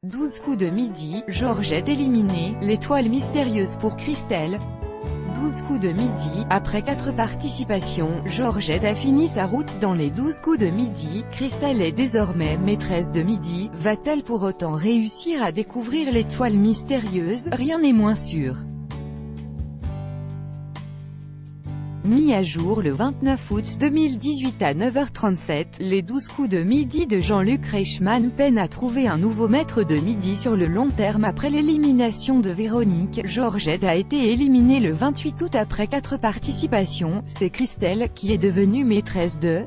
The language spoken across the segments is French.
12 coups de midi, Georgette éliminée, l'étoile mystérieuse pour Christelle. 12 coups de midi, après 4 participations, Georgette a fini sa route dans les 12 coups de midi. Christelle est désormais maîtresse de midi. Va-t-elle pour autant réussir à découvrir l'étoile mystérieuse? Rien n'est moins sûr. Mis à jour le 29 août 2018 à 9h37, les 12 coups de midi de Jean-Luc Reichmann peinent à trouver un nouveau maître de midi sur le long terme après l'élimination de Véronique. Georgette a été éliminée le 28 août après 4 participations. C'est Christelle qui est devenue maîtresse de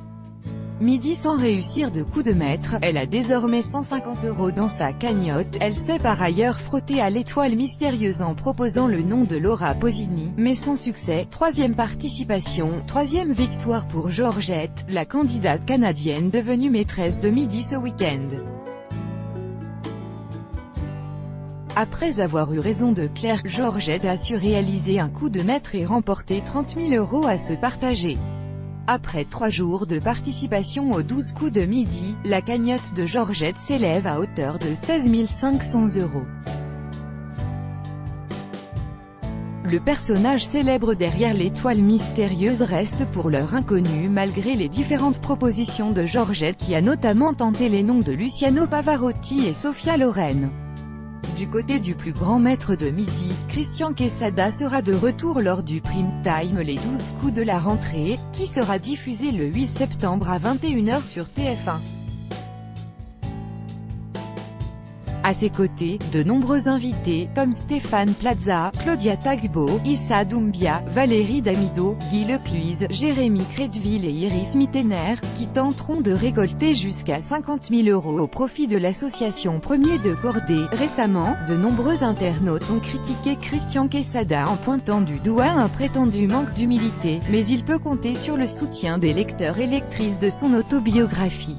midi sans réussir de coup de maître. Elle a désormais 150 € dans sa cagnotte. Elle s'est par ailleurs frottée à l'étoile mystérieuse en proposant le nom de Laura Pausini, mais sans succès. 3e participation, 3e victoire pour Georgette, la candidate canadienne devenue maîtresse de midi ce week-end. Après avoir eu raison de Claire, Georgette a su réaliser un coup de maître et remporter 30 000 € à se partager. Après 3 jours de participation aux 12 coups de midi, la cagnotte de Georgette s'élève à hauteur de 16 500 €. Le personnage célèbre derrière l'étoile mystérieuse reste pour l'heure inconnu malgré les différentes propositions de Georgette qui a notamment tenté les noms de Luciano Pavarotti et Sophia Loren. Du côté du plus grand maître de midi, Christian Quesada sera de retour lors du prime time les 12 coups de la rentrée, qui sera diffusé le 8 septembre à 21 h sur TF1. À ses côtés, de nombreux invités, comme Stéphane Plaza, Claudia Tagbo, Issa Doumbia, Valérie Damido, Guy Lecluise, Jérémy Crédville et Iris Mittener, qui tenteront de récolter jusqu'à 50 000 € au profit de l'association Premier de Cordée. Récemment, de nombreux internautes ont critiqué Christian Quesada en pointant du doigt un prétendu manque d'humilité, mais il peut compter sur le soutien des lecteurs et lectrices de son autobiographie.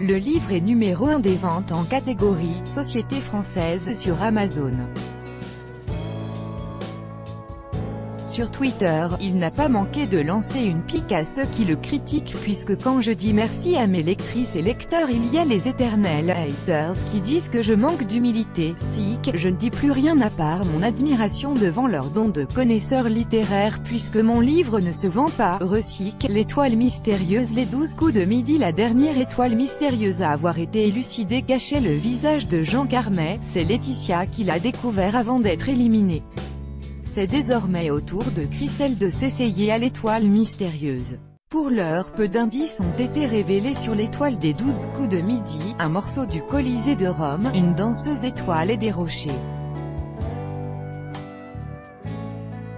Le livre est numéro 1 des ventes en catégorie « Société française » sur Amazon. Sur Twitter, il n'a pas manqué de lancer une pique à ceux qui le critiquent puisque quand je dis merci à mes lectrices et lecteurs il y a les éternels haters qui disent que je manque d'humilité. Sick, je ne dis plus rien à part mon admiration devant leur don de connaisseurs littéraires puisque mon livre ne se vend pas. Resic, l'étoile mystérieuse. Les 12 coups de midi. La dernière étoile mystérieuse à avoir été élucidée cachait le visage de Jean Carmet. C'est Laetitia qui l'a découvert avant d'être éliminée. C'est désormais au tour de Christelle de s'essayer à l'étoile mystérieuse. Pour l'heure, peu d'indices ont été révélés sur l'étoile des 12 coups de midi, un morceau du Colisée de Rome, une danseuse étoile et des rochers.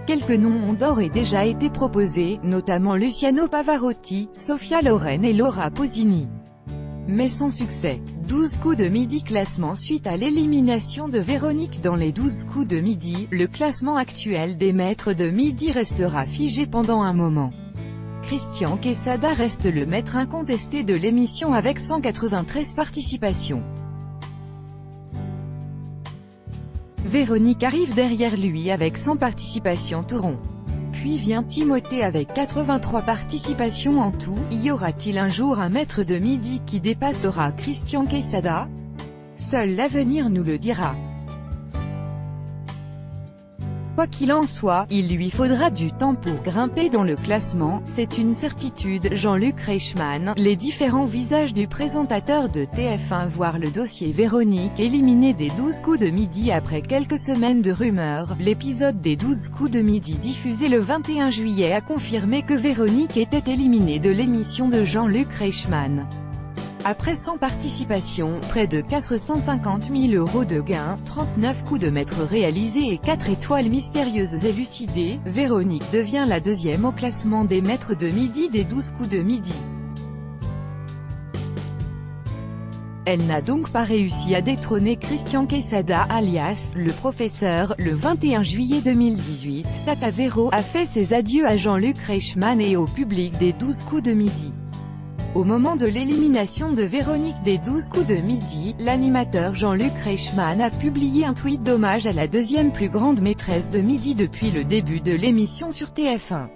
Quelques noms ont d'ores et déjà été proposés, notamment Luciano Pavarotti, Sophia Loren et Laura Pausini. Mais sans succès. 12 coups de midi. Classement. Suite à l'élimination de Véronique dans les 12 coups de midi, le classement actuel des maîtres de midi restera figé pendant un moment. Christian Quesada reste le maître incontesté de l'émission avec 193 participations. Véronique arrive derrière lui avec 100 participations tout rond. Puis vient Timothée avec 83 participations en tout. Y aura-t-il un jour un maître de midi qui dépassera Christian Quesada? Seul l'avenir nous le dira. Quoi qu'il en soit, il lui faudra du temps pour grimper dans le classement, c'est une certitude. Jean-Luc Reichmann, les différents visages du présentateur de TF1 voire le dossier Véronique éliminé des 12 coups de midi après quelques semaines de rumeurs. L'épisode des 12 coups de midi diffusé le 21 juillet a confirmé que Véronique était éliminée de l'émission de Jean-Luc Reichmann. Après 100 participations, près de 450 000 € de gains, 39 coups de maître réalisés et 4 étoiles mystérieuses élucidées, Véronique devient la 2e au classement des maîtres de midi des 12 coups de midi. Elle n'a donc pas réussi à détrôner Christian Quesada alias le professeur. Le 21 juillet 2018, Tata Véro a fait ses adieux à Jean-Luc Reichmann et au public des 12 coups de midi. Au moment de l'élimination de Véronique des 12 coups de midi, l'animateur Jean-Luc Reichmann a publié un tweet d'hommage à la 2e plus grande maîtresse de midi depuis le début de l'émission sur TF1.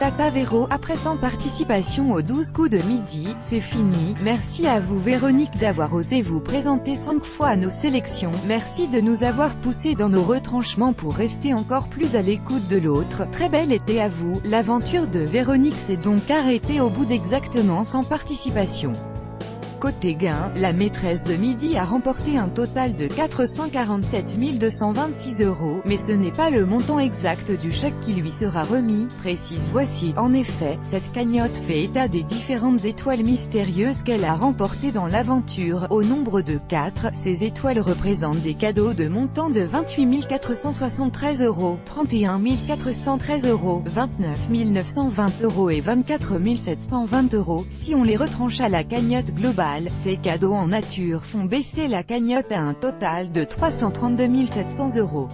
Tata Véro, après 100 participations aux 12 coups de midi, c'est fini. Merci à vous Véronique d'avoir osé vous présenter 5 fois à nos sélections. Merci de nous avoir poussés dans nos retranchements pour rester encore plus à l'écoute de l'autre. Très bel été à vous. L'aventure de Véronique s'est donc arrêtée au bout d'exactement 100 participations. Côté gain, la maîtresse de midi a remporté un total de 447 226 €, mais ce n'est pas le montant exact du chèque qui lui sera remis, précise Voici. En effet, cette cagnotte fait état des différentes étoiles mystérieuses qu'elle a remportées dans l'aventure, au nombre de 4. Ces étoiles représentent des cadeaux de montant de 28 473 €, 31 413 €, 29 920 € et 24 720 €. Si on les retranche à la cagnotte globale, ces cadeaux en nature font baisser la cagnotte à un total de 332 700 €.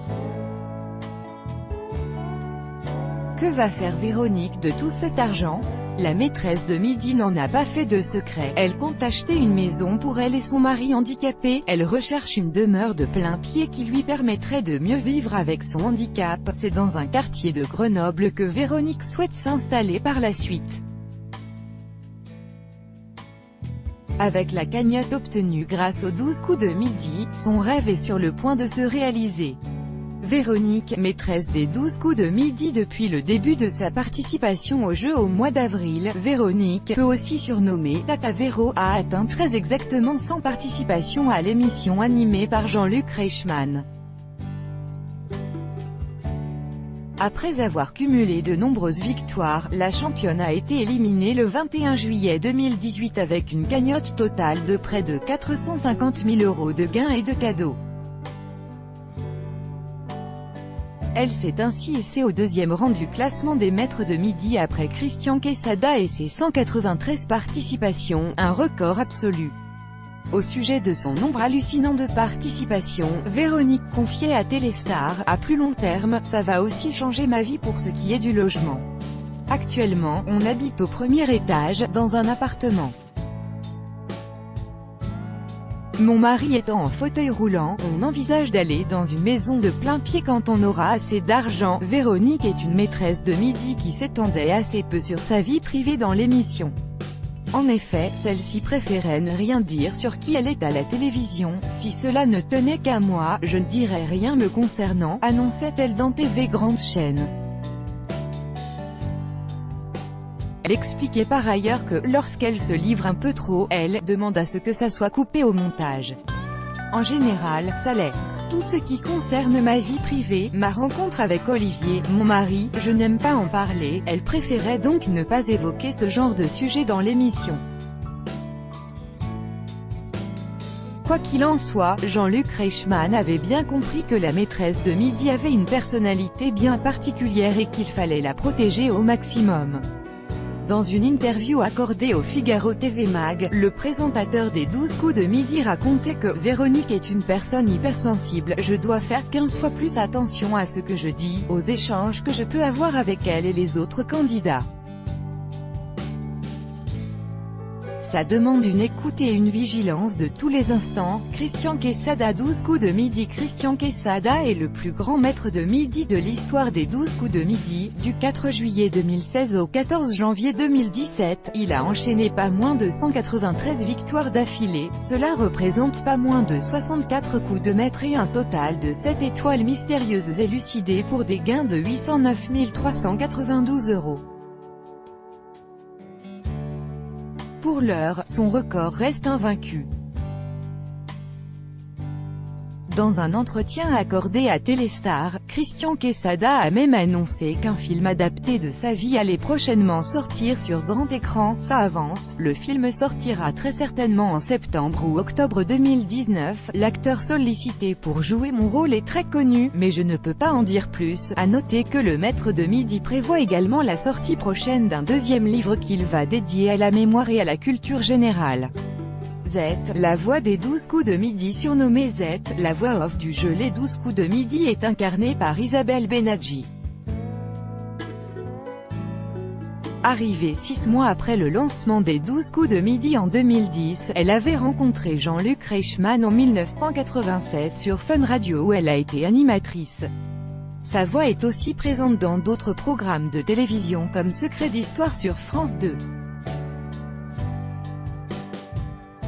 Que va faire Véronique de tout cet argent? La maîtresse de midi n'en a pas fait de secret. Elle compte acheter une maison pour elle et son mari handicapé. Elle recherche une demeure de plein pied qui lui permettrait de mieux vivre avec son handicap. C'est dans un quartier de Grenoble que Véronique souhaite s'installer par la suite. Avec la cagnotte obtenue grâce aux 12 coups de midi, son rêve est sur le point de se réaliser. Véronique, maîtresse des 12 coups de midi depuis le début de sa participation au jeu au mois d'avril, Véronique, peu aussi surnommée Tata Véro, a atteint très exactement 100 participations à l'émission animée par Jean-Luc Reichmann. Après avoir cumulé de nombreuses victoires, la championne a été éliminée le 21 juillet 2018 avec une cagnotte totale de près de 450 000 € de gains et de cadeaux. Elle s'est ainsi hissée au deuxième rang du classement des maîtres de midi après Christian Quesada et ses 193 participations, un record absolu. Au sujet de son nombre hallucinant de participations, Véronique confiait à Téléstar, à plus long terme, ça va aussi changer ma vie pour ce qui est du logement. Actuellement, on habite au premier étage, dans un appartement. Mon mari étant en fauteuil roulant, on envisage d'aller dans une maison de plein pied quand on aura assez d'argent. Véronique est une maîtresse de midi qui s'étendait assez peu sur sa vie privée dans l'émission. En effet, celle-ci préférait ne rien dire sur qui elle est à la télévision. Si cela ne tenait qu'à moi, je ne dirais rien me concernant, annonçait-elle dans TV Grande Chaîne. Elle expliquait par ailleurs que, lorsqu'elle se livre un peu trop, elle demande à ce que ça soit coupé au montage. En général, ça l'est. Tout ce qui concerne ma vie privée, ma rencontre avec Olivier, mon mari, je n'aime pas en parler. Elle préférait donc ne pas évoquer ce genre de sujet dans l'émission. Quoi qu'il en soit, Jean-Luc Reichmann avait bien compris que la maîtresse de midi avait une personnalité bien particulière et qu'il fallait la protéger au maximum. Dans une interview accordée au Figaro TV Mag, le présentateur des 12 coups de midi racontait que « Véronique est une personne hypersensible, je dois faire 15 fois plus attention à ce que je dis, aux échanges que je peux avoir avec elle et les autres candidats. Ça demande une écoute et une vigilance de tous les instants. » Christian Quesada 12 coups de midi. Christian Quesada est le plus grand maître de midi de l'histoire des 12 coups de midi. Du 4 juillet 2016 au 14 janvier 2017, il a enchaîné pas moins de 193 victoires d'affilée. Cela représente pas moins de 64 coups de maître et un total de 7 étoiles mystérieuses élucidées pour des gains de 809 392 €. Pour l'heure, son record reste invaincu. Dans un entretien accordé à Téléstar, Christian Quesada a même annoncé qu'un film adapté de sa vie allait prochainement sortir sur grand écran. Ça avance, le film sortira très certainement en septembre ou octobre 2019. L'acteur sollicité pour jouer mon rôle est très connu, mais je ne peux pas en dire plus. À noter que le maître de midi prévoit également la sortie prochaine d'un deuxième livre qu'il va dédier à la mémoire et à la culture générale. Z, la voix des 12 coups de midi. Surnommée Z, la voix off du jeu Les 12 coups de midi est incarnée par Isabelle Benadji. Arrivée 6 mois après le lancement des 12 coups de midi en 2010, elle avait rencontré Jean-Luc Reichmann en 1987 sur Fun Radio où elle a été animatrice. Sa voix est aussi présente dans d'autres programmes de télévision comme Secret d'Histoire sur France 2.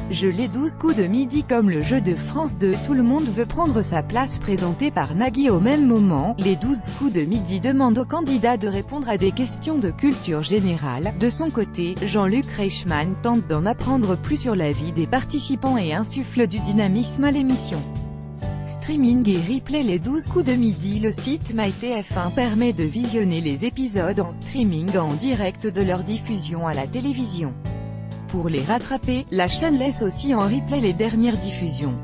Je les 12 coups de midi comme le jeu de France 2, tout le monde veut prendre sa place présenté par Nagui. Au même moment, les 12 coups de midi demandent aux candidats de répondre à des questions de culture générale. De son côté, Jean-Luc Reichmann tente d'en apprendre plus sur la vie des participants et insuffle du dynamisme à l'émission. Streaming et replay. Les 12 coups de midi. Le site MyTF1 permet de visionner les épisodes en streaming en direct de leur diffusion à la télévision. Pour les rattraper, la chaîne laisse aussi en replay les dernières diffusions.